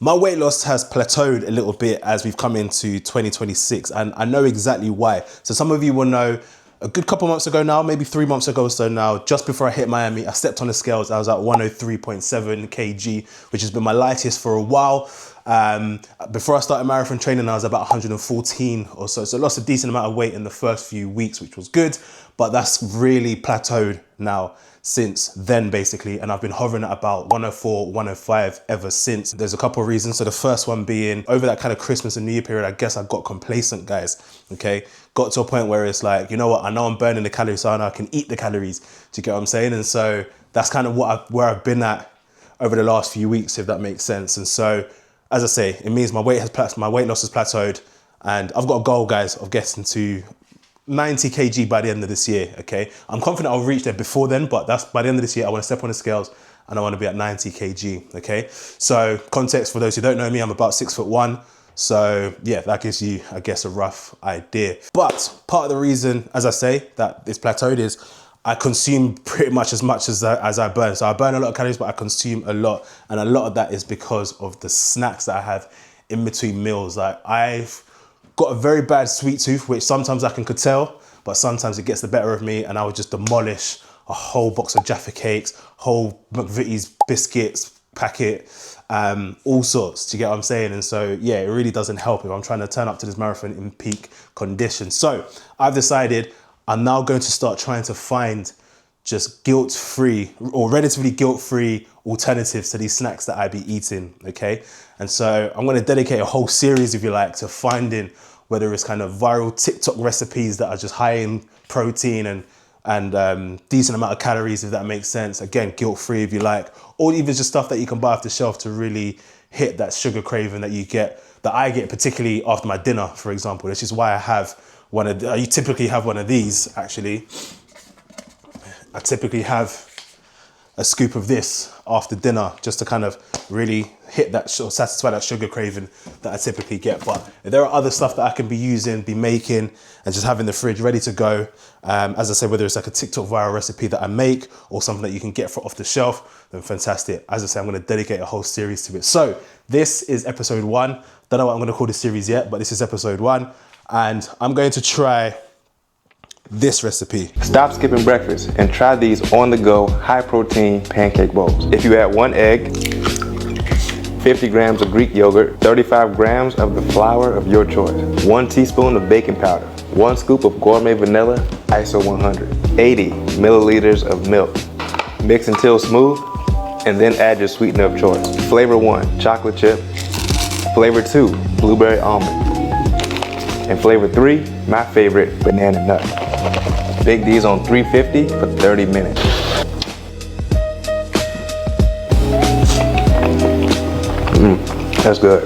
My weight loss has plateaued a little bit as we've come into 2026, and I know exactly why. So some of you will know a good couple months ago now, maybe 3 months ago or so now, just before I hit Miami, I stepped on the scales. I was at 103.7 kg, which has been my lightest for a while. Before I started marathon training, I was about 114 or so. So I lost a decent amount of weight in the first few weeks, which was good, but that's really plateaued now since then, basically, and I've been hovering at about 104, 105 ever since. There's a couple of reasons. So the first one being, over that kind of Christmas and New Year period, I guess I got complacent, guys, okay? Got to a point where it's like, you know what, I know I'm burning the calories, so I know I can eat the calories. Do you get what I'm saying? And so that's kind of where I've been at over the last few weeks, if that makes sense. And so, as I say, it means my weight loss has plateaued, and I've got a goal, guys, of getting to 90 kg by the end of this year, okay? I'm confident I'll reach there before then, but that's by the end of this year. I want to step on the scales and I want to be at 90 kg, okay? So context for those who don't know me, I'm about 6'1". So yeah, that gives you, I guess, a rough idea. But part of the reason, as I say, that it's plateaued is I consume pretty much as I burn. So I burn a lot of calories, but I consume a lot. And a lot of that is because of the snacks that I have in between meals. Like, I've got a very bad sweet tooth, which sometimes I can curtail, but sometimes it gets the better of me, and I would just demolish a whole box of Jaffa Cakes, whole McVitie's biscuits packet, all sorts. Do you get what I'm saying? And so, yeah, it really doesn't help if I'm trying to turn up to this marathon in peak condition. So I've decided I'm now going to start trying to find just guilt-free or relatively guilt-free alternatives to these snacks that I be eating, okay? And so I'm gonna dedicate a whole series, if you like, to finding whether it's kind of viral TikTok recipes that are just high in protein and decent amount of calories, if that makes sense. Again, guilt-free, if you like, or even just stuff that you can buy off the shelf to really hit that sugar craving that I get particularly after my dinner, for example. This is why I typically have one of these, actually. I typically have a scoop of this after dinner just to kind of really hit that, or satisfy that sugar craving that I typically get. But if there are other stuff that I can be using, be making, and just have in the fridge ready to go, as I said, whether it's like a TikTok viral recipe that I make or something that you can get off the shelf, then fantastic. As I say, I'm going to dedicate a whole series to it. So this is episode 1. Don't know what I'm going to call this series yet, but this is episode 1. And I'm going to try this recipe. Stop skipping breakfast and try these on-the-go, high-protein pancake bowls. If you add 1 egg, 50 grams of Greek yogurt, 35 grams of the flour of your choice, 1 teaspoon of baking powder, 1 scoop of gourmet vanilla, ISO 100, 80 milliliters of milk. Mix until smooth, and then add your sweetener of choice. Flavor 1, chocolate chip. Flavor 2, blueberry almond. And flavor 3, my favorite, banana nut. Bake these on 350 for 30 minutes. That's good.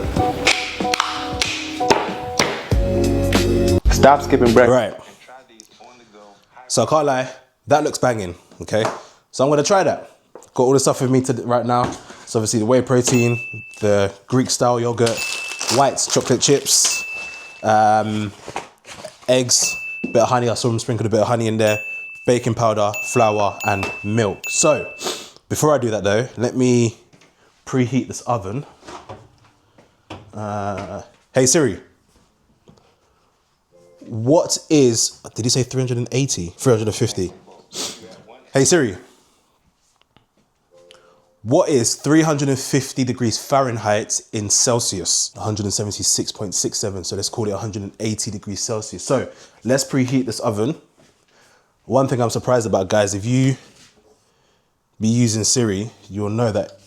Stop skipping breakfast. Right. So I can't lie, that looks banging, okay? So I'm gonna try that. Got all the stuff with me right now. So obviously the whey protein, the Greek style yogurt, whites, chocolate chips, eggs, bit of honey. I saw them sprinkled a bit of honey in there, baking powder, flour, and milk. So before I do that though, let me preheat this oven. Hey Siri, what is, did he say 380? 350. Hey Siri, what is 350 degrees Fahrenheit in Celsius? 176.67, so let's call it 180 degrees Celsius. So let's preheat this oven. One thing I'm surprised about, guys, if you be using Siri, you'll know that,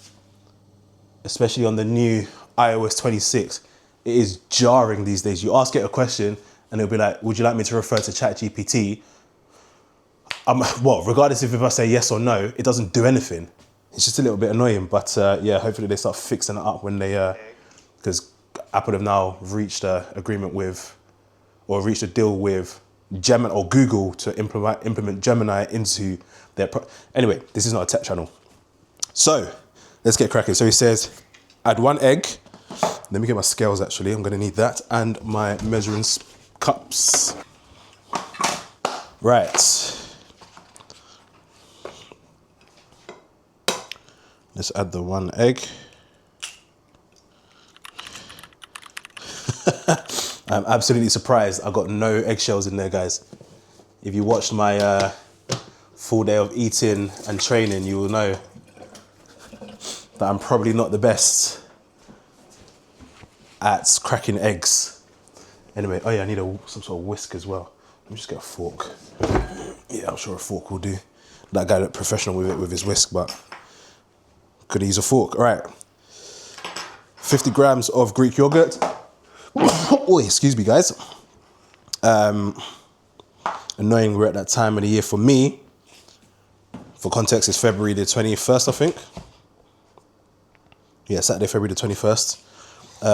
especially on the new iOS 26, it is jarring these days. You ask it a question and it'll be like, would you like me to refer to ChatGPT? Well, regardless if I say yes or no, it doesn't do anything. It's just a little bit annoying, but yeah, hopefully they start fixing it up when they, because Apple have now reached an agreement with, or reached a deal with Gemini or Google to implement Gemini into their anyway, this is not a tech channel. So let's get cracking. So he says, add 1 egg. Let me get my scales actually, I'm gonna need that, and my measuring cups. Right. Let's add the 1 egg. I'm absolutely surprised I got no eggshells in there, guys. If you watched my full day of eating and training, you will know that I'm probably not the best at cracking eggs. Anyway, oh yeah, I need some sort of whisk as well. Let me just get a fork. Yeah, I'm sure a fork will do. That guy looked professional with it with his whisk, but could use a fork. All right, 50 grams of Greek yogurt. Oh, excuse me, guys. Annoying, we're at that time of the year for me. For context, it's February the 21st, I think. Yeah, Saturday, February the 21st.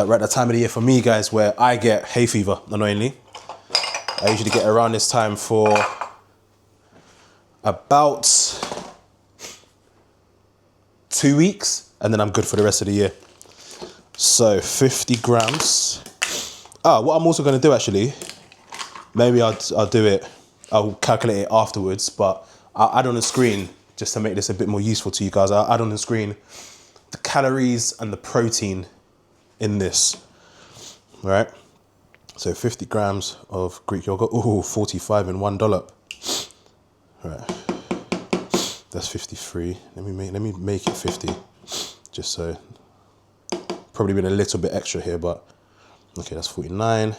We're at that time of the year for me, guys, where I get hay fever, annoyingly. I usually get around this time for about 2 weeks, and then I'm good for the rest of the year. So 50 grams. What I'm also going to do, actually, maybe I'll do it, I'll calculate it afterwards, but I'll add on the screen, just to make this a bit more useful to you guys, I'll add on the screen the calories and the protein in this, all right? So 50 grams of Greek yogurt. Ooh, 45 in one dollop. All right, that's 53. Let me make it 50, just so. Probably been a little bit extra here, but okay, that's 49.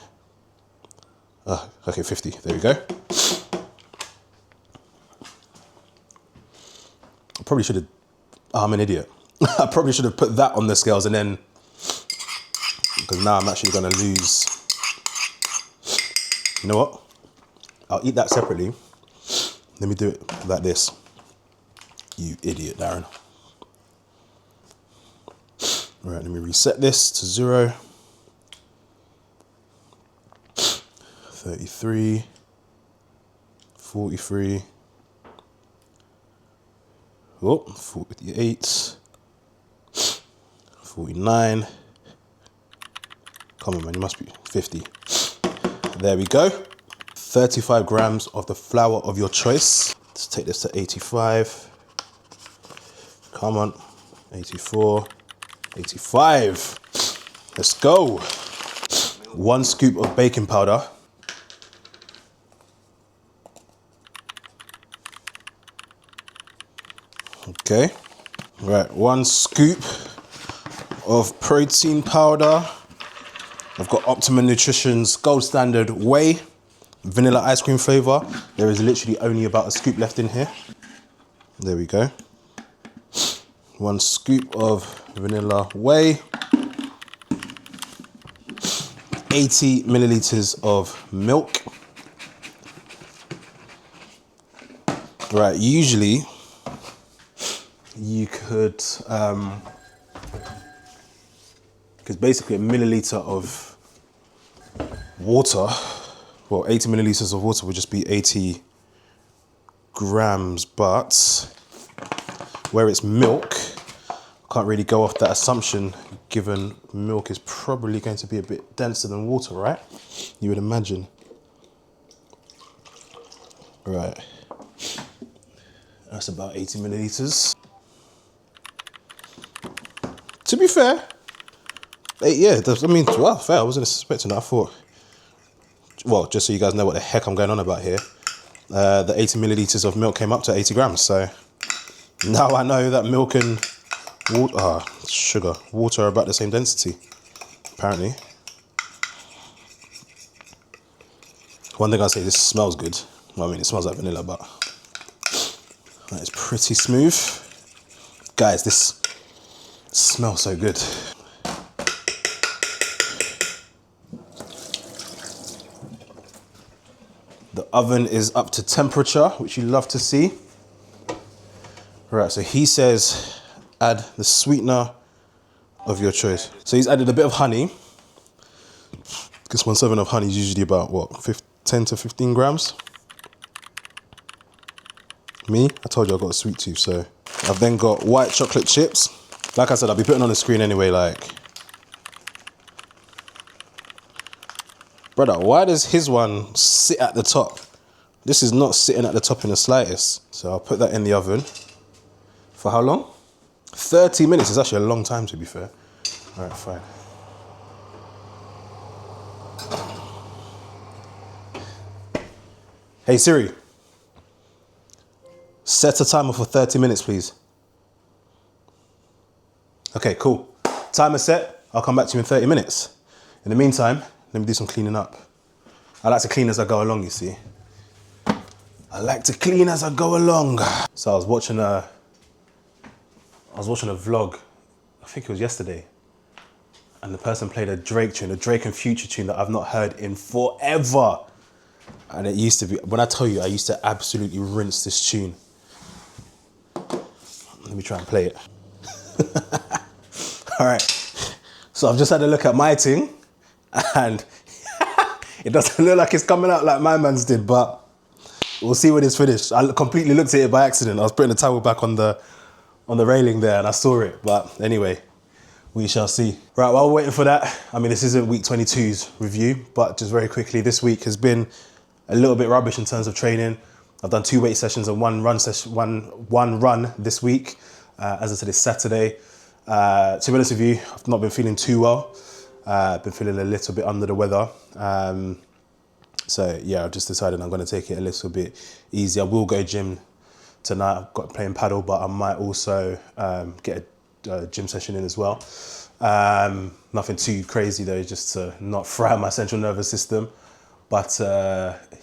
Okay, 50. There we go. I probably should have. I'm an idiot. I probably should have put that on the scales and then, because now I'm actually going to lose. You know what? I'll eat that separately. Let me do it like this. You idiot, Darren. All right, let me reset this to 0. 33, 43, 48, 49. Come on, man, you must be 50. There we go. 35 grams of the flour of your choice. Let's take this to 85. Come on, 84, 85. Let's go. 1 scoop of baking powder. Okay, right, 1 scoop of protein powder. I've got Optimum Nutrition's Gold Standard Whey, vanilla ice cream flavor. There is literally only about a scoop left in here. There we go. 1 scoop of vanilla whey. 80 milliliters of milk. Right, usually you could, because basically a milliliter of water, well, 80 milliliters of water would just be 80 grams, but where it's milk, can't really go off that assumption, given milk is probably going to be a bit denser than water, right? You would imagine. Right, that's about 80 milliliters. To be fair, yeah, I mean, well, fair. I wasn't expecting that. I thought, well, just so you guys know what the heck I'm going on about here, the 80 milliliters of milk came up to 80 grams. So now I know that milk and water are about the same density, apparently. One thing I'll say, this smells good. Well, I mean, it smells like vanilla, but that is pretty smooth. Guys, this smells so good. The oven is up to temperature, which you love to see. Right, so he says add the sweetener of your choice. So he's added a bit of honey. Because 1 serving of honey is usually about, what, 10 to 15 grams? Me, I told you I've got a sweet tooth, so. I've then got white chocolate chips. Like I said, I'll be putting on the screen anyway, like. Brother, why does his one sit at the top? This is not sitting at the top in the slightest. So I'll put that in the oven. For how long? 30 minutes. It's actually a long time, to be fair. All right, fine. Hey Siri, set a timer for 30 minutes, please. Okay, cool. Timer set. I'll come back to you in 30 minutes. In the meantime, let me do some cleaning up. I like to clean as I go along, you see. I like to clean as I go along. So I was watching a vlog, I think it was yesterday, and the person played a Drake tune, a Drake and Future tune that I've not heard in forever. And it used to be, when I tell you, I used to absolutely rinse this tune. Let me try and play it. All right. So I've just had a look at my thing, and it doesn't look like it's coming out like my man's did, but we'll see when it's finished. I completely looked at it by accident. I was putting the towel back on the railing there and I saw it. But anyway, we shall see. Right, while we're waiting for that, I mean, this isn't week 22's review, but just very quickly, this week has been a little bit rubbish in terms of training. I've done 2 weight sessions and one run this week. As I said, it's Saturday. To be honest with you, I've not been feeling too well. I've been feeling a little bit under the weather. So yeah, I've just decided I'm going to take it a little bit easy. I will go gym tonight. I've got playing paddle, but I might also get a gym session in as well. Nothing too crazy though, just to not fry my central nervous system. But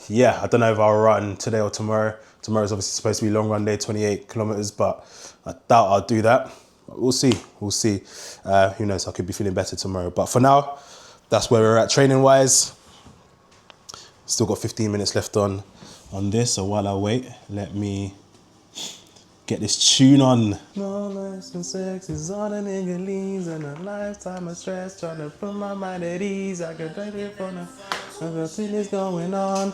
yeah, I don't know if I'll run today or tomorrow. Tomorrow's obviously supposed to be a long run day, 28 kilometers, but I doubt I'll do that. We'll see, we'll see. Who knows, I could be feeling better tomorrow. But for now, that's where we're at training wise. Still got 15 minutes left on this, so while I wait, let me get this tune on. No less than sex is all the nigga leaves, and a lifetime of stress trying to put my mind at ease. I can take it from the thing is going on.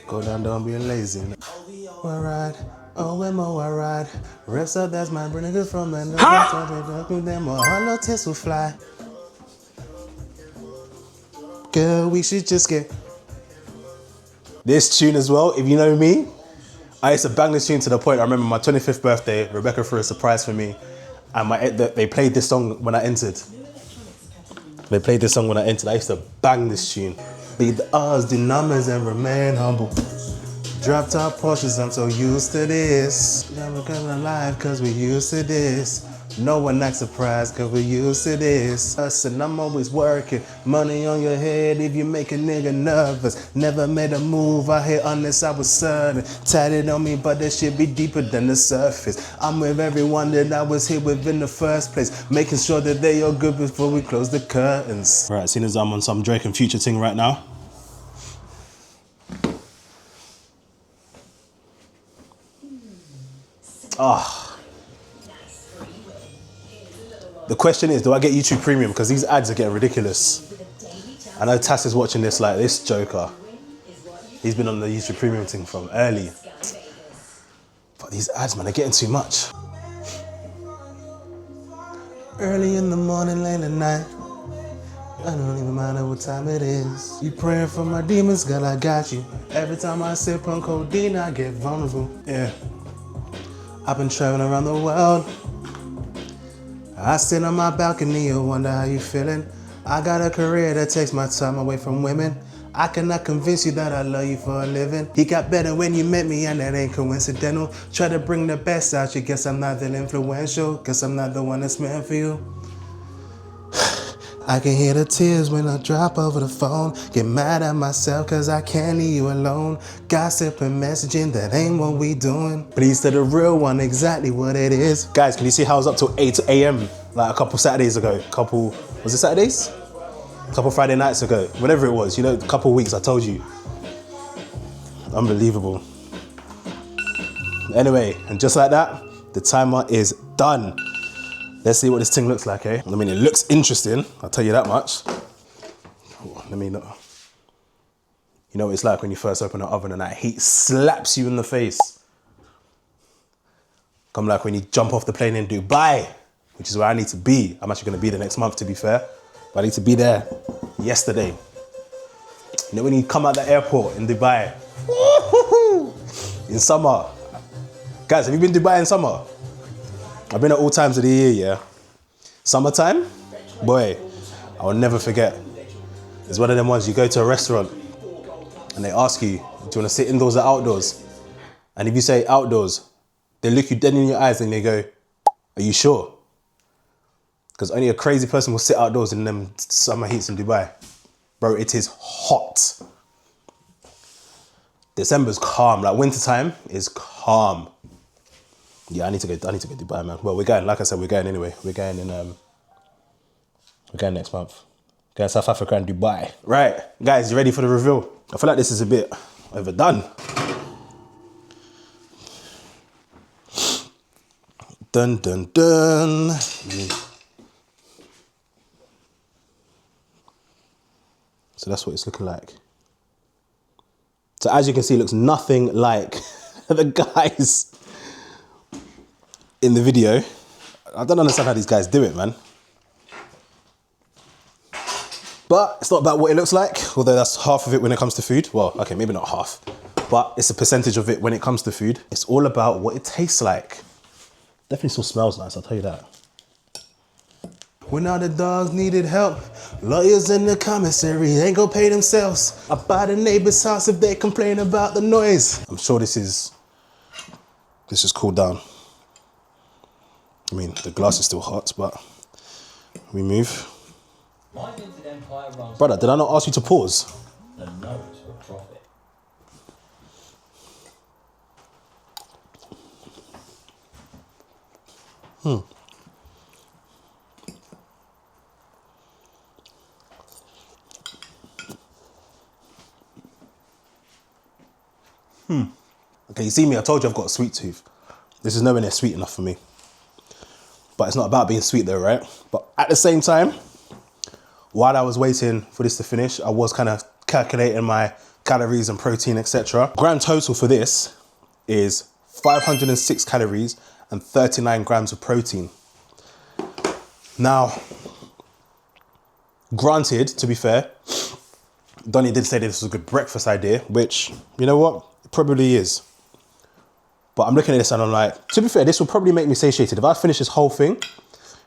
Go down, don't be lazy. Alright, oh, alright. Rest up, that's my nigga from the north. Them or hollow test will fly. Girl, we should just get this tune as well. If you know me, I used to bang this tune to the point I remember my 25th birthday, Rebecca threw a surprise for me, and they played this song when I entered. They played this song when I entered. I used to bang this tune. Beat the odds, the numbers, and remain humble. Drop top Porsches, I'm so used to this. Never coming alive, cause we used to this. No one acts surprised, cause we used to this. Us and I'm always working. Money on your head if you make a nigga nervous. Never made a move, I hit unless I was certain. Tatted on me, but that shit be deeper than the surface. I'm with everyone that I was here with in the first place. Making sure that they are good before we close the curtains. Right, seeing as I'm on some Drake and Future thing right now. The question is, do I get YouTube Premium? Because these ads are getting ridiculous. I know Tass is watching this like this joker. He's been on the YouTube Premium thing from early. But these ads, man, they're getting too much. Early in the morning, late at night. I don't even mind what time it is. You praying for my demons, girl, I got you. Every time I sip on codeine, I get vulnerable. Yeah. I've been traveling around the world. I sit on my balcony and wonder how you feeling. I got a career that takes my time away from women. I cannot convince you that I love you for a living. He got better when you met me and that ain't coincidental. Try to bring the best out you, guess I'm not that influential. Guess I'm not the one that's meant for you. I can hear the tears when I drop over the phone. Get mad at myself cause I can't leave you alone. Gossip and messaging, that ain't what we doing. Please to the real one, exactly what it is. Guys, can you see how I was up till 8 a.m. like a couple Saturdays ago? Was it Saturdays? A couple Friday nights ago, whatever it was, you know, a couple weeks, I told you. Unbelievable. Anyway, and just like that, the timer is done. Let's see what this thing looks like, eh? I mean, it looks interesting, I'll tell you that much. Let me know. You know what it's like when you first open an oven and that heat slaps you in the face. Come like when you jump off the plane in Dubai, which is where I need to be. I'm actually gonna be there next month, to be fair. But I need to be there yesterday. You know when you come out the airport in Dubai, in summer. Guys, have you been to Dubai in summer? I've been at all times of the year, yeah. Summertime, boy, I will never forget. It's one of them ones, you go to a restaurant and they ask you, do you want to sit indoors or outdoors? And if you say outdoors, they look you dead in your eyes and they go, are you sure? Because only a crazy person will sit outdoors in them summer heats in Dubai. Bro, it is hot. December's calm, like wintertime is calm. Yeah, I need to go Dubai, man. Well, we're going, like I said, we're going anyway. We're going next month. Going to South Africa and Dubai. Right, guys, you ready for the reveal? I feel like this is a bit overdone. Dun, dun, dun. So that's what it's looking like. So as you can see, it looks nothing like the guys in the video. I don't understand how these guys do it, man. But it's not about what it looks like, although that's half of it when it comes to food. Well, okay, maybe not half, but it's a percentage of it when it comes to food. It's all about what it tastes like. Definitely still smells nice, I'll tell you that. When all the dogs needed help, lawyers in the commissary ain't gonna pay themselves. I buy the neighbor's house if they complain about the noise. I'm sure this is cooled down. I mean, the glass is still hot, but we move. Brother, did I not ask you to pause? The nose for profit. Okay, you see me, I told you I've got a sweet tooth. This is nowhere near sweet enough for me. But it's not about being sweet though, right? But at the same time, while I was waiting for this to finish, I was kind of calculating my calories and protein, etc. Grand total for this is 506 calories and 39 grams of protein. Now, granted, to be fair, Donnie did say that this was a good breakfast idea, which, you know what, it probably is. But I'm looking at this and I'm like, to be fair, this will probably make me satiated. If I finish this whole thing,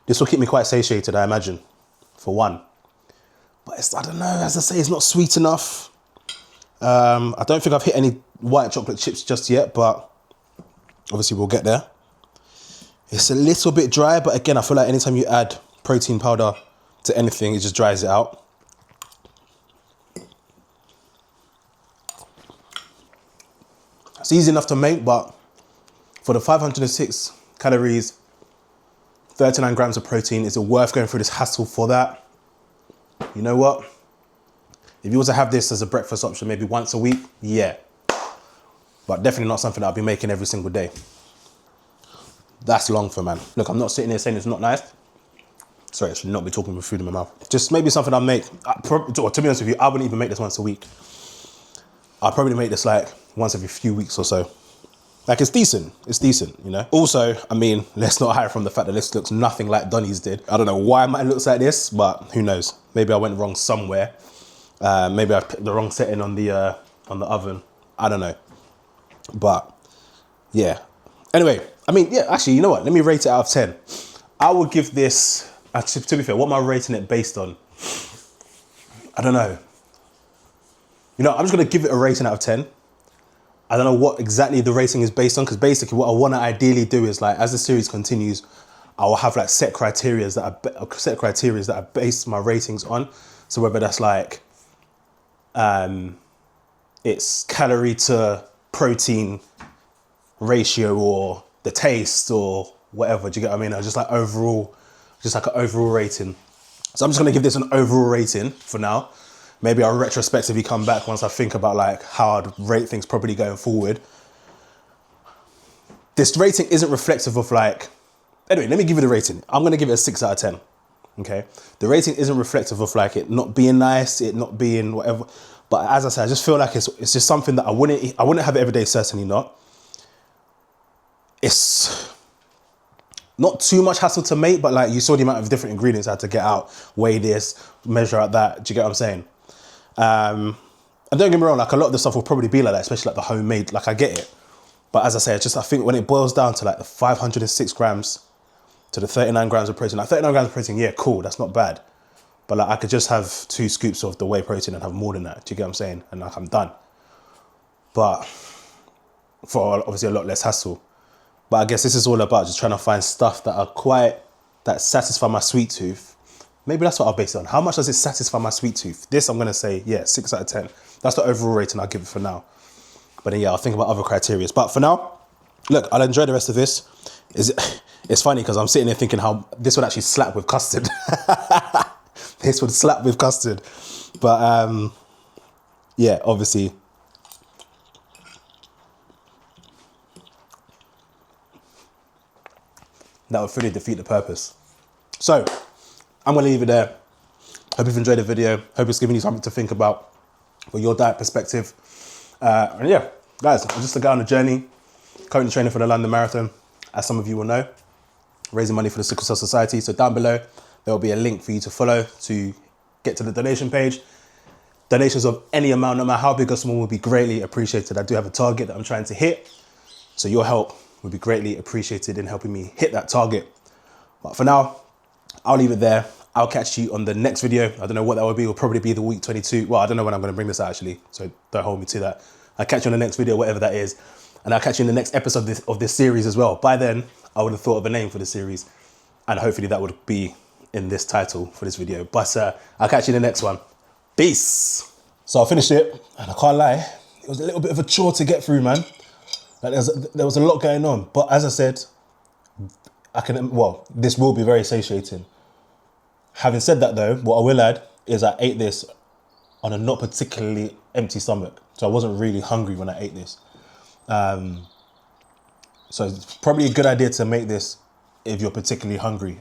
this will keep me quite satiated, I imagine, for one. But it's, I don't know, as I say, it's not sweet enough. I don't think I've hit any white chocolate chips just yet, but obviously we'll get there. It's a little bit dry, but again, I feel like anytime you add protein powder to anything, it just dries it out. It's easy enough to make, but for the 506 calories, 39 grams of protein, is it worth going through this hassle for that? You know what? If you were to have this as a breakfast option maybe once a week, yeah. But definitely not something that I'll be making every single day. That's long for, man. Look, I'm not sitting here saying it's not nice. Sorry, I should not be talking with food in my mouth. Just maybe something I'll make, to be honest with you, I wouldn't even make this once a week. I'll probably make this like once every few weeks or so. Like, it's decent, you know? Also, I mean, let's not hide from the fact that this looks nothing like Donnie's did. I don't know why mine looks like this, but who knows? Maybe I went wrong somewhere. Maybe I picked the wrong setting on the oven. I don't know. But, yeah. Anyway, I mean, yeah, actually, you know what? Let me rate it out of 10. I would give this, to be fair, what am I rating it based on? I don't know. You know, I'm just going to give it a rating out of 10. I don't know what exactly the rating is based on, because basically what I want to ideally do is, like, as the series continues, I will have like set criteria that I base my ratings on. So whether that's like, it's calorie to protein ratio or the taste or whatever. Do you get what I mean? Or just like overall, just like an overall rating. So I'm just gonna give this an overall rating for now. Maybe I'll retrospectively come back once I think about like how I'd rate things properly going forward. This rating isn't reflective of like, anyway, let me give you the rating. I'm gonna give it a 6 out of 10, okay? The rating isn't reflective of like it not being nice, it not being whatever. But as I said, I just feel like it's just something that I wouldn't have it every day, certainly not. It's not too much hassle to make, but like you saw the amount of different ingredients I had to get out, weigh this, measure out that. Do you get what I'm saying? And don't get me wrong, like a lot of the stuff will probably be like that, especially like the homemade, like I get it. But as I say, I think when it boils down to like the 506 grams to the 39 grams of protein. Like 39 grams of protein, yeah, cool, that's not bad. But like I could just have 2 scoops of the whey protein and have more than that. Do you get what I'm saying? And like I'm done. But for obviously a lot less hassle. But I guess this is all about just trying to find stuff that satisfy my sweet tooth. Maybe that's what I'll base it on. How much does it satisfy my sweet tooth? This I'm gonna say, yeah, 6 out of 10. That's the overall rating I'll give it for now. But then yeah, I'll think about other criteria. But for now, look, I'll enjoy the rest of this. It's funny because I'm sitting there thinking how this would actually slap with custard. This would slap with custard. But yeah, obviously. That would fully defeat the purpose. So, I'm gonna leave it there. Hope you've enjoyed the video. Hope it's given you something to think about for your diet perspective. And yeah, guys, I'm just a guy on a journey, currently training for the London Marathon, as some of you will know, raising money for the Sickle Cell Society. So down below, there will be a link for you to follow to get to the donation page. Donations of any amount, no matter how big or small, will be greatly appreciated. I do have a target that I'm trying to hit, so your help would be greatly appreciated in helping me hit that target. But for now, I'll leave it there. I'll catch you on the next video. I don't know what that will be. It'll probably be the week 22. Well, I don't know when I'm going to bring this out actually, so don't hold me to that. I'll catch you on the next video, whatever that is. And I'll catch you in the next episode of this series as well. By then, I would have thought of a name for the series, and hopefully that would be in this title for this video. But I'll catch you in the next one. Peace. So I finished it, and I can't lie, it was a little bit of a chore to get through, man. Like there was a lot going on. But as I said, this will be very satiating. Having said that though, what I will add is I ate this on a not particularly empty stomach. So I wasn't really hungry when I ate this. So it's probably a good idea to make this if you're particularly hungry.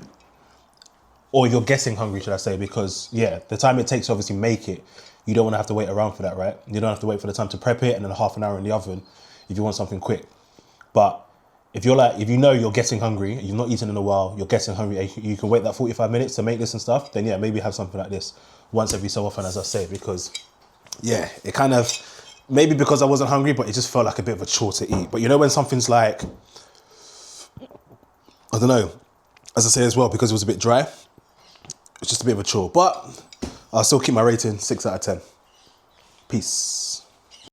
Or if you're getting hungry, should I say, because yeah, the time it takes to obviously make it, you don't want to have to wait around for that, right? You don't have to wait for the time to prep it and then half an hour in the oven if you want something quick. But if you know you're getting hungry, you've not eaten in a while, you're getting hungry, and you can wait that 45 minutes to make this and stuff, then yeah, maybe have something like this once every so often, as I say, because yeah, it kind of, maybe because I wasn't hungry, but it just felt like a bit of a chore to eat. But you know when something's like, I don't know, as I say as well, because it was a bit dry, it's just a bit of a chore. But I'll still keep my rating 6 out of 10. Peace.